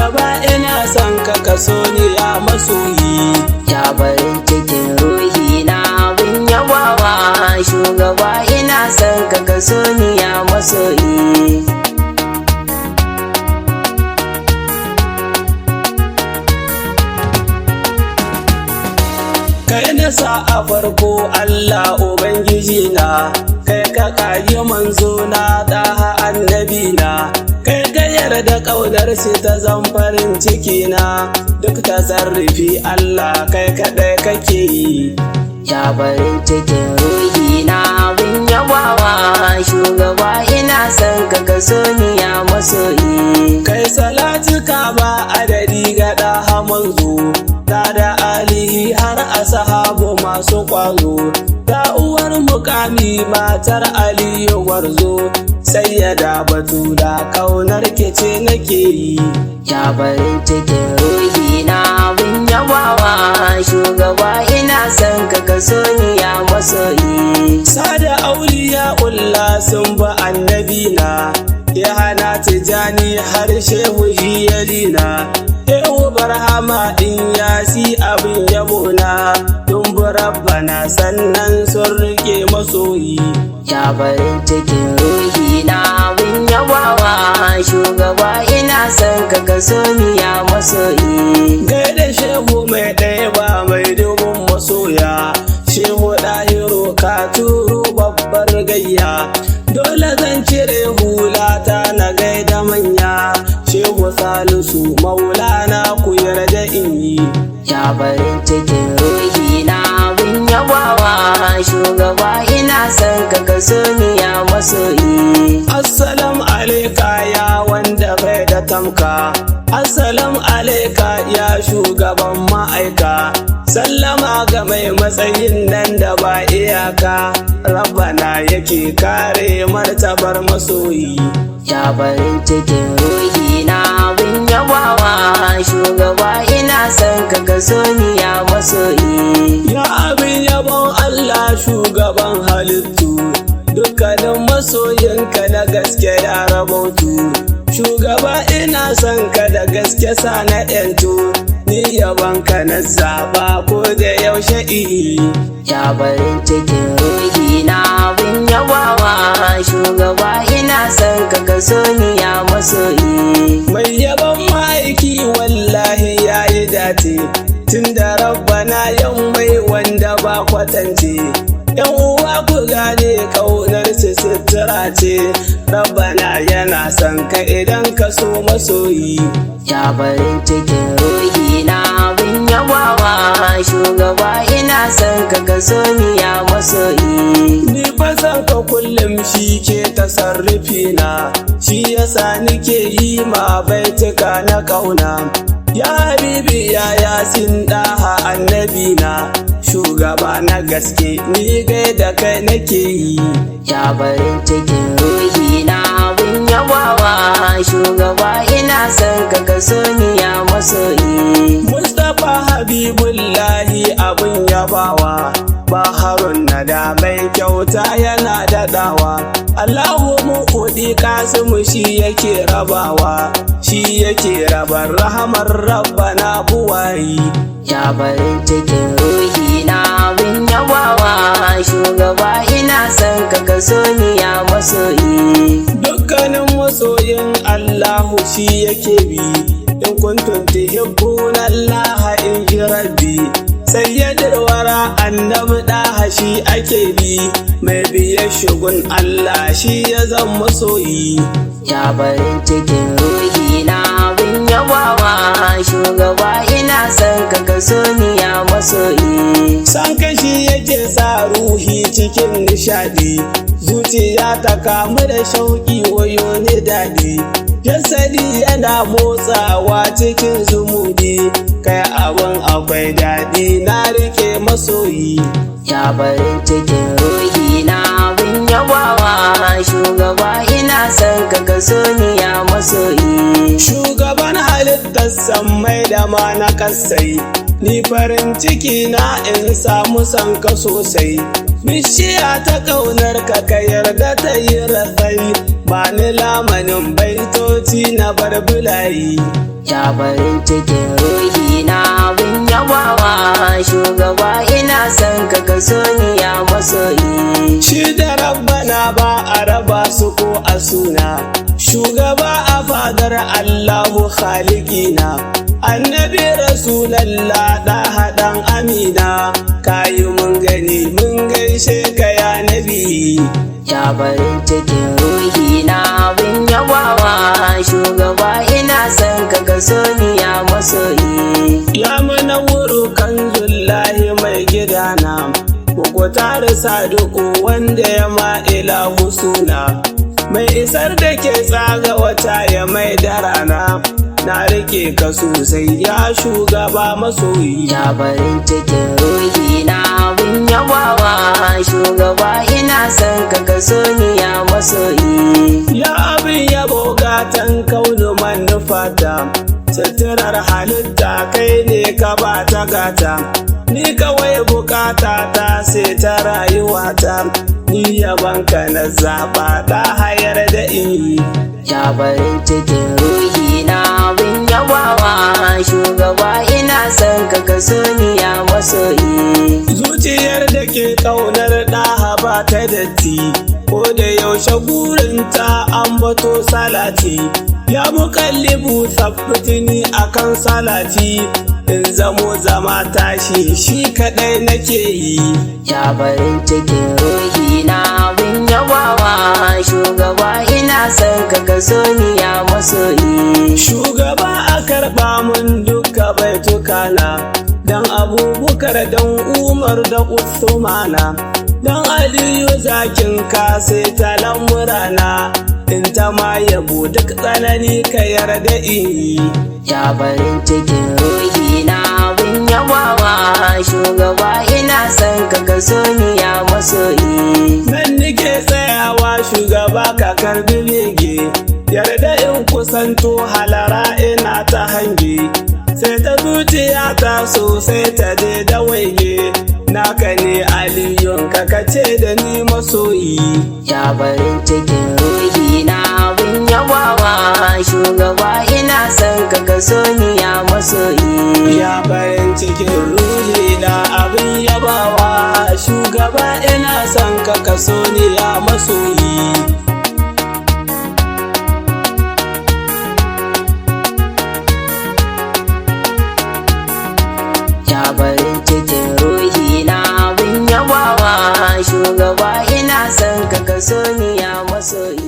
shugaba ina son ka kaso ni ya masoyi. Ya barin cikin ruhi na abin yabawa, shugaba ina son ka kaso ni ya masoyi. Kai na sa a farko Allah Ubangiji na, kai ka kayi manzo na daha annabi na, kai ka yarda ƙaunar shi ta zan farin ciki na, duk tasarrufi Allah kai kaɗai kake yi. Ya barin cikin ruhi na abin yabawa, shugaba ina son ka kaso ni ya masoyi. Kai salatuka ba adadi ga daha manzo, ta da alihi har ashabu masu ƙwazo, ta uwar mukami matar Aliyu Gwarzo, sayyada Batula ƙaunar ke ce nake yi. Ya barin cikin ruhi na abin yabawa, shugaba ina son ka kaso ni ya masoyi. Sada auliya ulla sun ba annabi na, ya hana tijani har shehu hiyalina, Ewu barhama in yasi abin yabo na, dumbu rabbana sannan sun rike masoyi. Ya barin cikin ruhi na abin yabawa, shugaba ina son ka kaso ni ya masoyi. Gaida shehu mai ɗaya ba mai dubun masoya, shehu ɗahiro ka turo babbar gayya, dole zan cire hulata na gaida manya, shehu salisu maulana ku yarda in yi. Ya barin cikin ruhi na abin yabawa, shugaba ina son ka kaso ni ya masoyi. Assalamu alaika ya wanda bai da tamka, assalamu alaika ya shugaban ma'aika, sallama ga mai matsayin nan da ba iyaka, rabbana yake kare martabar masoyi. Ya barin cikin ruhi na abin yabawa, shugaba ina son ka kaso ni ya masoyi. Ya abin yabon Allah shugaban halittu, dukkanin masoyinka na gaske ya rabautu, shugaba ina son ka da gaske sa na yantu, ni yabanka na zaba ko da yaushe iyi. Ya barin cikin ruhi na abin yabawa, shugaba ina son ka kaso ni ya masoyi. Mai yaban ma'aiki wallahi ya yi dace, tun da rabbana yan mai wanda ba kwatance, yan uwa ku gane kaunar ce sutura ce, rabbana yana son ka idan ka so masoyi. Ya barin cikin ruhi na abin yabawa, shugaba ina son ka kaso ni ya masoyi. Ni fa san ka kullum shi ke tasarrufi na, shi yasa nike yi ma baituka na kauna. Ya habibi ya yasin daha annabi na, shugaba na gaske ni gaida kai nake yi. Ya barin cikin ruhi na abin yabawa, shugaba ina son ka kaso ni ya masoyi. Mustapha Habibullahi abin yabawa, baharun nada mai kyauta yana daɗawa, Allahu mu kuɗi Kasimu shi yake rabawa, shi yake rabar rahamar rabbana buwayi. Ya barin cikin ruhi na abin yabawa, shugaba ina son ka kaso ni ya masoyi. Dukkanin masoyin Allahu shi yake bi, in kuntum tuhibbuna Allah in ji rabbi, sayyidul wara annabi daha shi ake bi, mai biye shugun Allah shi ya zan masoyi. Ya barin cikin ruhi na abin yabawa, shugaba ina son ka kaso ni ya masoyi. San kashi yake sa ruhi cikin nishadi, zuciya ta kamu da shauki wayo ne daɗi, jasadi yana motsawa cikin zumudi, kai abin akwai daɗi na rike masoyi. Ya barin cikin ruhi na abin yabawa, shugaba ina son ka kaso ni ya masoyi. Shugaban halittar sammai da ma na kasai, ni farin ciki na in samu san ka sosai, bishiya ta ƙaunar ka ka yarda ta yi rasai, ba ni lamanin baitoci na barbulayi. ya farin cikin ruhi na abin yabawa shugaba ina son ka kaso ni ya masoyi. Shi da rabbana ba a raba su ko a suna, shugaba a fadar Allahu khaliqina, annabi rasulallah da haɗan amina, kayi mun gani mun gaishe ka ya nabi. Ya farin cikin ruhi na abin yabawa shugaba ina son ka kaso ni ya masoyi. Ya munawwuru kanzullahi mai gidana, ku tare saduku wanda ya ma'ilahu suna, mai isar da ke tsaga wata ya mai da rana, na rike ka sosai ya shugaba masoyi. Ya farin cikin ruhi na abin yabawa shugaba ina son ka kaso ni ya masoyi. Ya abin yabo gatan kaunu manufata, suturar halitta kai ne ka ba ta gata, ni kawai bukata ta sai ta rayuwata, ni yabanka na zaɓa ta hayar da in. Ya farin cikin ruhi na abin yabawa shugaba ina son ka kaso ni ya masoyi. Zuciyar da ke ƙaunar ɗaha ba ta datti, ko da yaushe burinta ambato salati, ya muƙallibu sabbitini akan salati, in zamo zama tashi shi kaɗai nake yi. Ya farin cikin ruhi na abin yabawa shugaba ina son ka kaso ni ya masoyi. Shugaba a karɓa mun duka baitukana, dan abubakar dan umar da usmana, dan aliyu zakin ka sai ta lamurana, in ta ma yabo duk tsanani ka yarda in yi. Ya farin cikin ruhi na abin yabawa shugaba ina son ka kaso ni ya masoyi. Nan nike tsayawa shugaba ka karbi bege, yarda in kusanto halara ina ta hange, sai ta zuciya ta sosai ta je da waige, naka ne aliyun ka kace da ni masoyi. Ya farin cikin ruhi na abin yabawa shugaba ina son ka kaso ni ya masoyi. Ya farin cikin ruhi na abin yabawa shugaba ina son ka kaso ni ya masoyi. Ya farin cikin ruhi na abin yabawa shugaba ina son ka kaso ni ya masoyi.